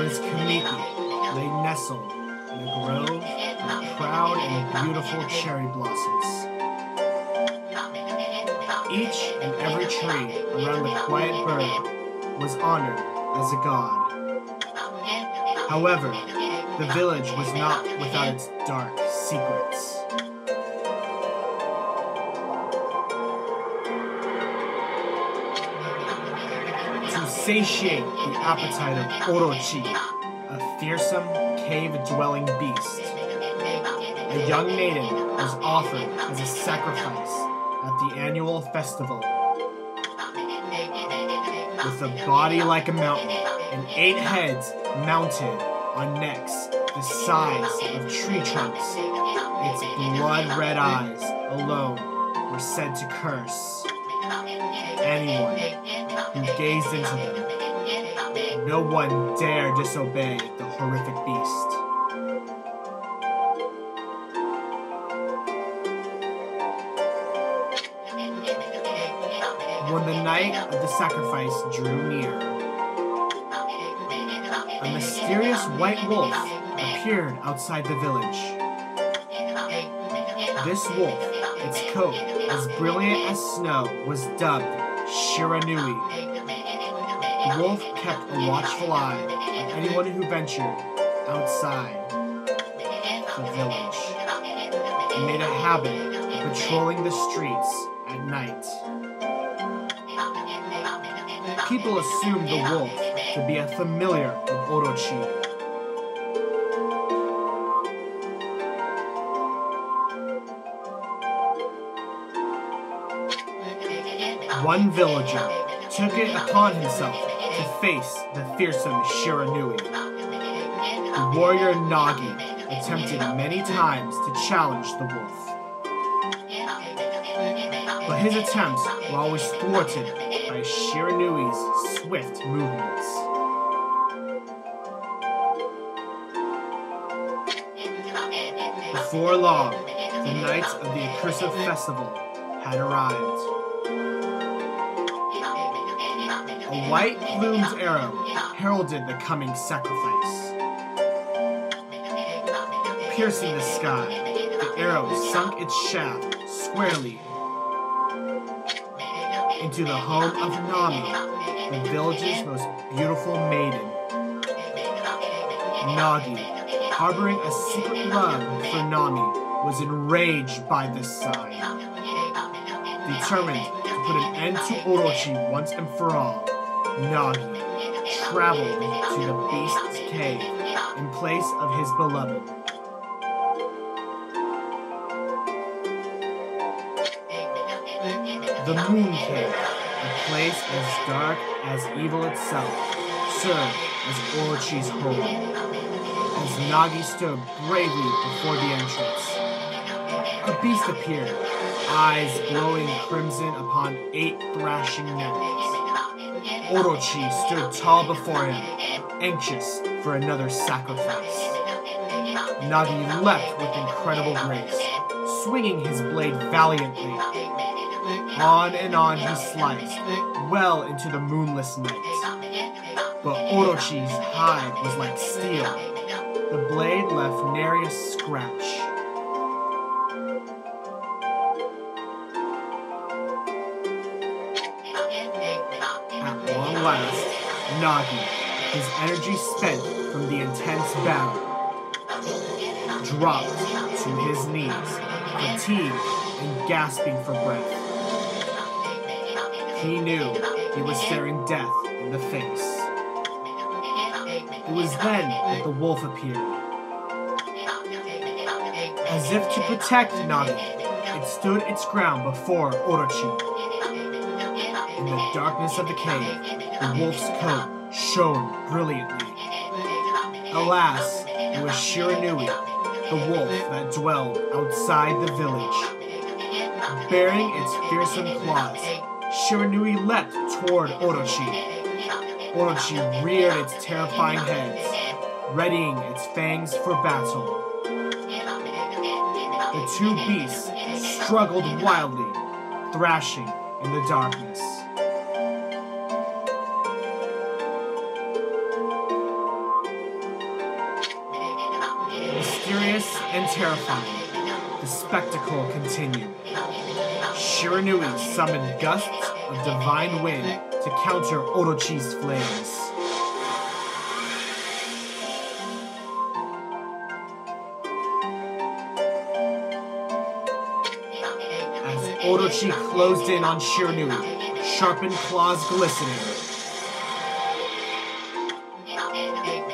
Whereas Kamiki lay nestled in a grove of proud and beautiful cherry blossoms. Each and every tree around the quiet bird was honored as a god. However, the village was not without its dark secrets. To satiate the appetite of Orochi, a fearsome cave-dwelling beast, a young maiden was offered as a sacrifice at the annual festival. With a body like a mountain and 8 heads mounted on necks the size of tree trunks, its blood-red eyes alone were said to curse anyone who gazed into them. No one dared disobey the horrific beast. When the night of the sacrifice drew near, a mysterious white wolf appeared outside the village. This wolf, its coat as brilliant as snow, was dubbed Shiranui. The wolf kept a watchful eye on anyone who ventured outside the village and made a habit of patrolling the streets at night. People assumed the wolf to be a familiar of Orochi. One villager took it upon himself to face the fearsome Shiranui. The warrior Nagi attempted many times to challenge the wolf, but his attempts were always thwarted by Shiranui's swift movements. Before long, the night of the accursed festival had arrived. A white-plumed arrow heralded the coming sacrifice. Piercing the sky, the arrow sunk its shaft squarely into the home of Nami, the village's most beautiful maiden. Nagi, harboring a secret love for Nami, was enraged by this sign. Determined to put an end to Orochi once and for all, Nagi traveled to the beast's cave in place of his beloved. The Moon Cave, a place as dark as evil itself, served as Orochi's home. As Nagi stood bravely before the entrance, a beast appeared, eyes glowing crimson upon 8 thrashing necks. Orochi stood tall before him, anxious for another sacrifice. Nagi leapt with incredible grace, swinging his blade valiantly. On and on he sliced, well into the moonless night. But Orochi's hide was like steel. The blade left nary a scratch. At long last, Nagi, his energy spent from the intense battle, dropped to his knees, fatigued and gasping for breath. He knew he was staring death in the face. It was then that the wolf appeared. As if to protect Nagi, it stood its ground before Orochi. In the darkness of the cave, the wolf's coat shone brilliantly. Alas, it was Shiranui, the wolf that dwelled outside the village. Bearing its fearsome claws, Shiranui leapt toward Orochi. Orochi reared its terrifying heads, readying its fangs for battle. The two beasts struggled wildly, thrashing in the darkness. Mysterious and terrifying, the spectacle continued. Shiranui summoned gusts of divine wind to counter Orochi's flames. As Orochi closed in on Shiranui, sharpened claws glistening,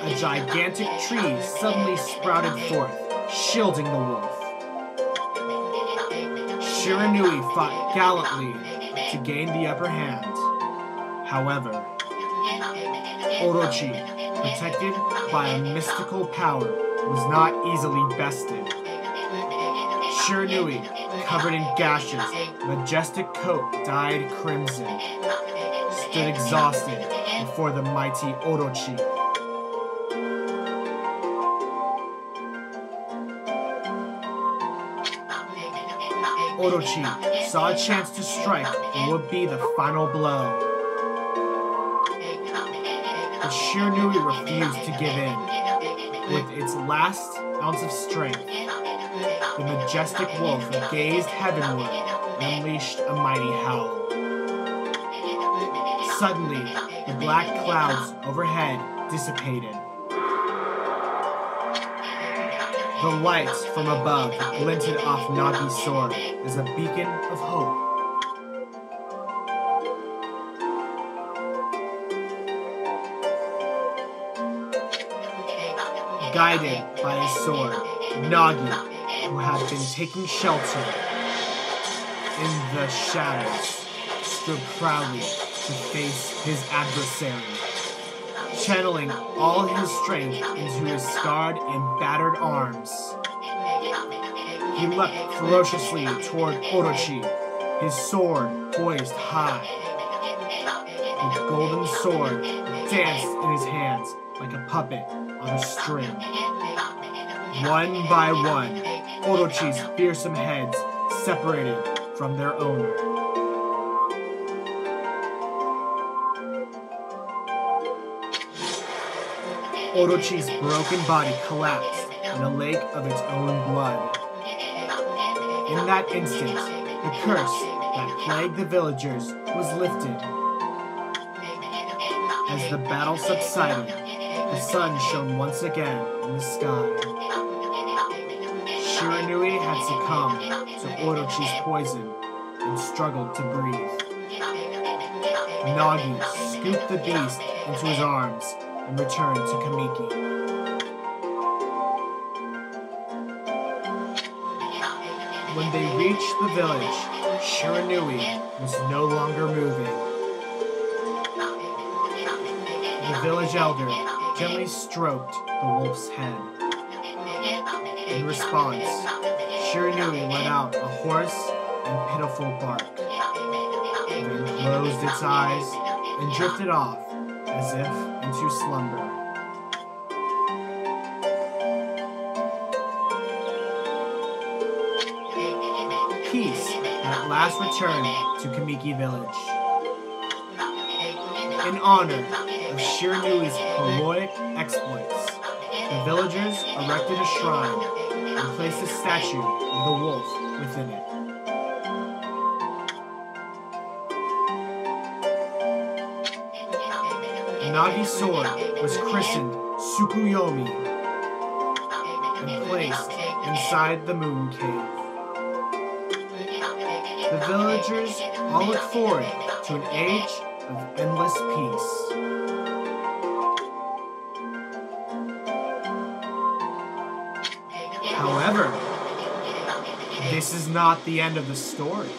a gigantic tree suddenly sprouted forth, shielding the wolf. Shiranui fought gallantly to gain the upper hand. However, Orochi, protected by a mystical power, was not easily bested. Shiranui, covered in gashes, majestic coat dyed crimson, stood exhausted before the mighty Orochi. Orochi saw a chance to strike what would be the final blow. But Shiranui refused to give in. With its last ounce of strength, the majestic wolf gazed heavenward and unleashed a mighty howl. Suddenly, the black clouds overhead dissipated. The lights from above glinted off Nagi's sword as a beacon of hope. Guided by his sword, Nagi, who had been taking shelter in the shadows, stood proudly to face his adversary. Channeling all his strength into his scarred and battered arms, he leapt ferociously toward Orochi, his sword poised high. The golden sword danced in his hands like a puppet on a string. One by one, Orochi's fearsome heads separated from their owner. Orochi's broken body collapsed in a lake of its own blood. In that instant, the curse that plagued the villagers was lifted. As the battle subsided, the sun shone once again in the sky. Shiranui had succumbed to Orochi's poison and struggled to breathe. Nagi scooped the beast into his arms and returned to Kamiki. When they reached the village, Shiranui was no longer moving. The village elder gently stroked the wolf's head. In response, Shiranui let out a hoarse and pitiful bark, then closed its eyes and drifted off as if into slumber. Peace at last returned to Kamiki village. In honor of Shiranui's heroic exploits, the villagers erected a shrine and placed a statue of the wolf within it. Nagi's sword was christened Tsukuyomi and placed inside the moon cave. The villagers all looked forward to an age of endless peace. However, this is not the end of the story.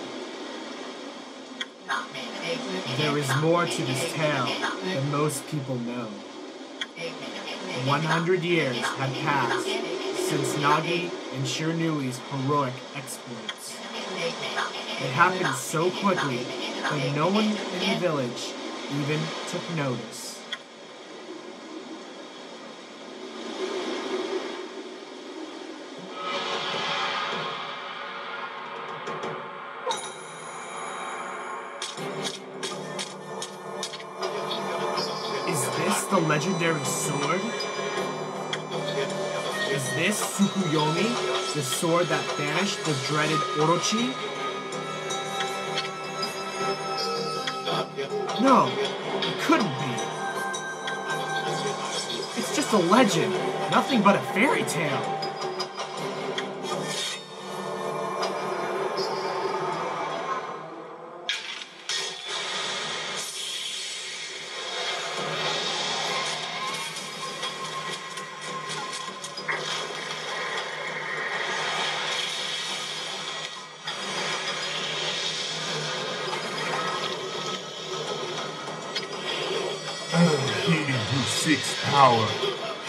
There is more to this tale than most people know. 100 years had passed since Nagi and Shiranui's heroic exploits. It happened so quickly that no one in the village even took notice. Is this the legendary sword? Is this Tsukuyomi, the sword that banished the dreaded Orochi? No, it couldn't be. It's just a legend, nothing but a fairy tale. He who seeks power,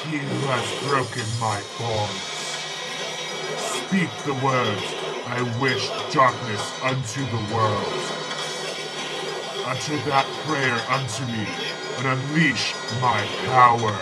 he who has broken my bonds. Speak the words, I wish darkness unto the world. Utter that prayer unto me, and unleash my power.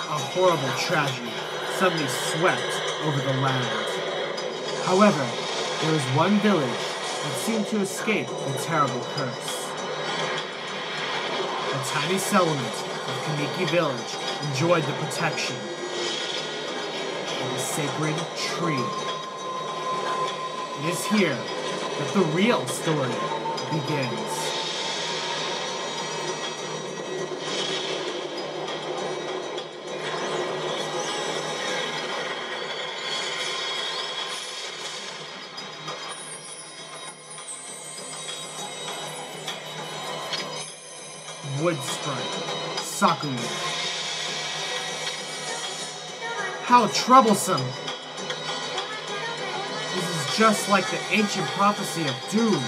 A horrible tragedy suddenly swept over the land. However, there was one village that seemed to escape the terrible curse. A tiny settlement of Kamiki Village enjoyed the protection of a sacred tree. It is here that the real story begins. Wood sprite, Sakuya. How troublesome! This is just like the ancient prophecy of doom.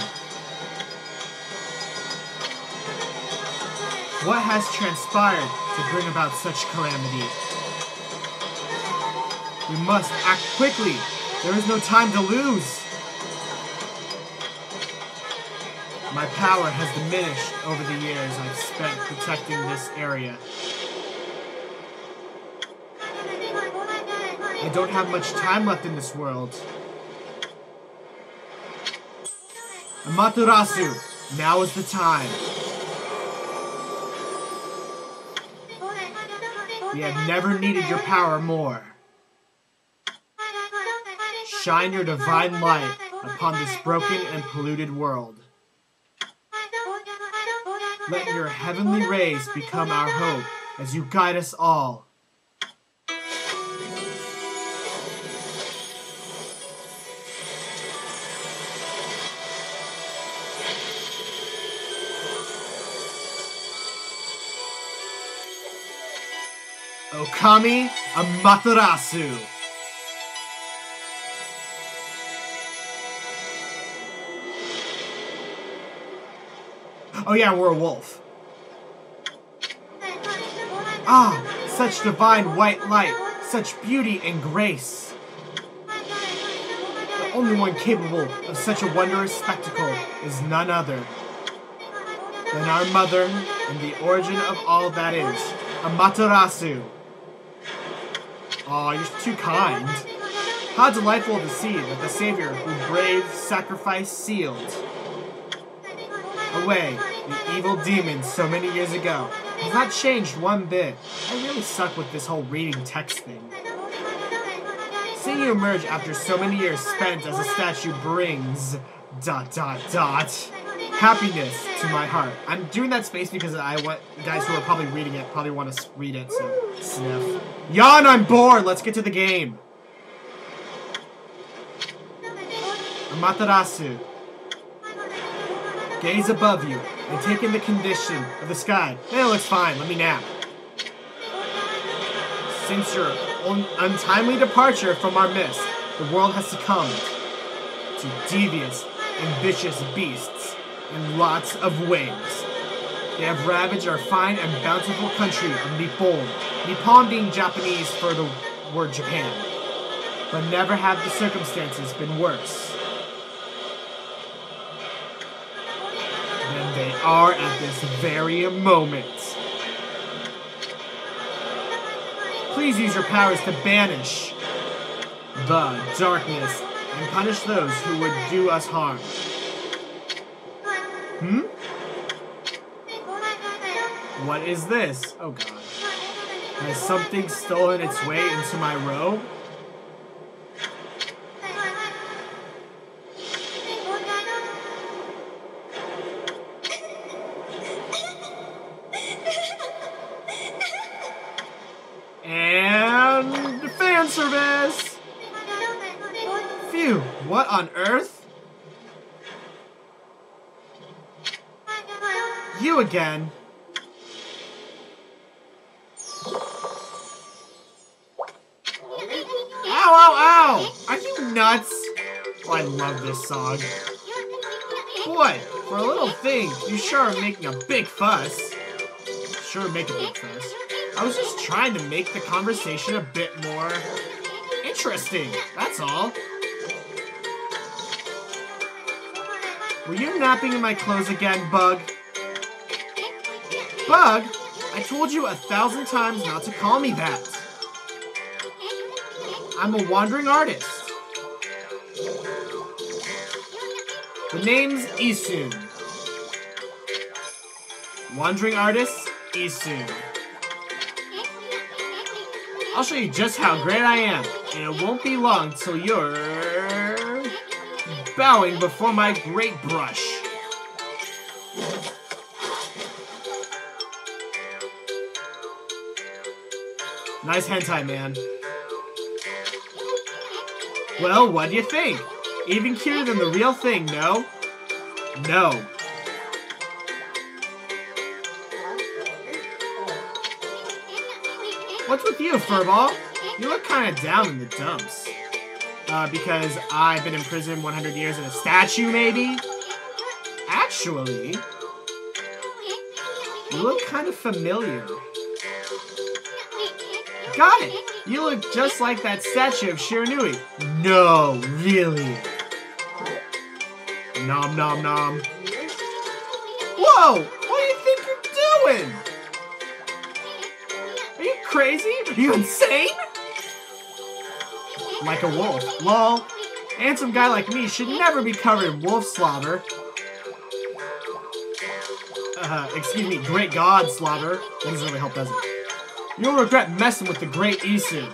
What has transpired to bring about such calamity? We must act quickly. There is no time to lose. My power has diminished over the years I've spent protecting this area. I don't have much time left in this world. Amaterasu, now is the time. We have never needed your power more. Shine your divine light upon this broken and polluted world. Let your heavenly rays become our hope as you guide us all. Okami Amaterasu. Oh yeah, we're a wolf. Ah, such divine white light, such beauty and grace. The only one capable of such a wondrous spectacle is none other than our mother and the origin of all that is, Amaterasu. Aw, you're too kind. How delightful to see that the Savior who braved sacrifice sealed away the evil demons so many years ago has not changed one bit. I really suck with this whole reading text thing. Seeing you emerge after so many years spent as a statue brings ... happiness to my heart. I'm doing that space because I want guys who are probably reading it probably want to read it, so sniff. Yawn, I'm bored! Let's get to the game. Gaze above you and take in the condition of the sky. It looks fine. Let me nap. Since your untimely departure from our midst, the world has succumbed to devious and vicious beasts in lots of ways. They have ravaged our fine and bountiful country of Nippon. Nippon being Japanese for the word Japan. But never have the circumstances been worse than they are at this very moment. Please use your powers to banish the darkness and punish those who would do us harm. What is this? Oh god. Has something stolen its way into my robe? And fan service! Phew, what on earth? You again. Ow! Are you nuts? Oh, I love this song. Boy, for a little thing, you sure are making a big fuss. Sure make a big fuss. I was just trying to make the conversation a bit more interesting, that's all. Were you napping in my clothes again, Bug? Bug? I told you 1,000 times not to call me that. I'm a wandering artist. The name's Isun. Wandering artist, Isun. I'll show you just how great I am, and it won't be long till you're bowing before my great brush. Nice hentai, man. Well, what do you think? Even cuter than the real thing, no? No. What's with you, Furball? You look kind of down in the dumps. Because I've been in prison 100 years in a statue, maybe? Actually, you look kind of familiar. Got it! You look just like that statue of Shiranui. No, really. Nom nom nom. Whoa! What do you think you're doing? Are you crazy? Are you insane? Like a wolf. Lol. Handsome guy like me should never be covered in wolf slobber. Excuse me, great god slobber. That doesn't really help, does it? You'll regret messing with the great Isu.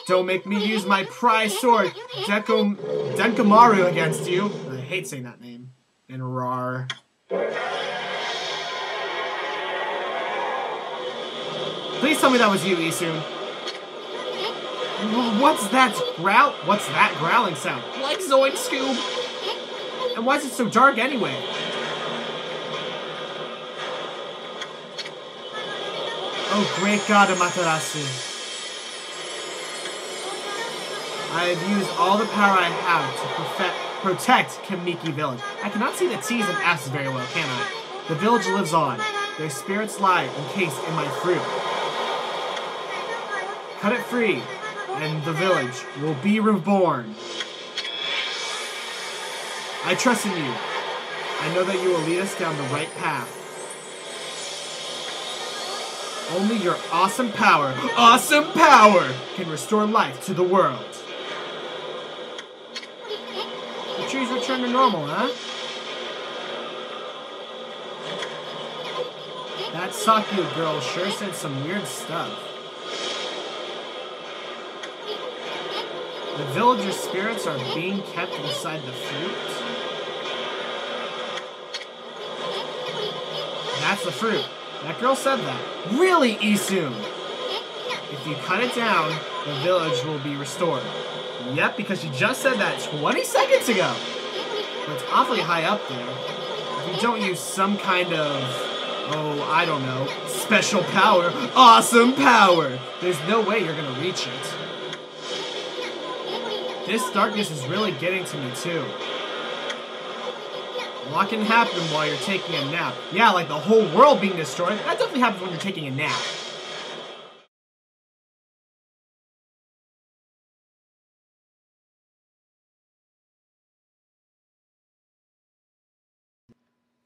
Don't make me use my prize sword, Denkamaru, against you. I hate saying that name. And rar. Please tell me that was you, Isun. What's that growling sound? Like Zoid Scoob? And why is it so dark anyway? Oh, great god Amaterasu. I have used all the power I have to protect Kamiki Village. I cannot see the T's and F's very well, can I? The village lives on. Their spirits lie encased in my fruit. Cut it free, and the village will be reborn. I trust in you. I know that you will lead us down the right path. Only your awesome power can restore life to the world. The trees return to normal, huh? That Saku girl sure said some weird stuff. The villager spirits are being kept inside the fruit. That's the fruit. That girl said that. Really, Isun? If you cut it down, the village will be restored. Yep, because she just said that 20 seconds ago. But it's awfully high up there. If if you don't use some kind of, oh, I don't know, special power, awesome power, there's no way you're gonna reach it. This darkness is really getting to me too. A lot can happen while you're taking a nap. Yeah, like the whole world being destroyed. That definitely happens when you're taking a nap.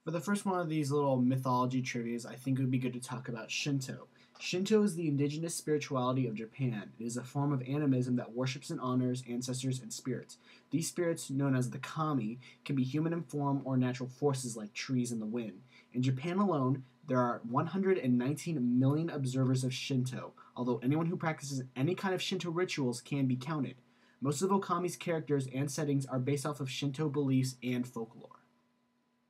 For the first one of these little mythology trivias, I think it would be good to talk about Shinto. Shinto is the indigenous spirituality of Japan. It is a form of animism that worships and honors ancestors and spirits. These spirits, known as the kami, can be human in form or natural forces like trees and the wind. In Japan alone, there are 119 million observers of Shinto, although anyone who practices any kind of Shinto rituals can be counted. Most of Okami's characters and settings are based off of Shinto beliefs and folklore.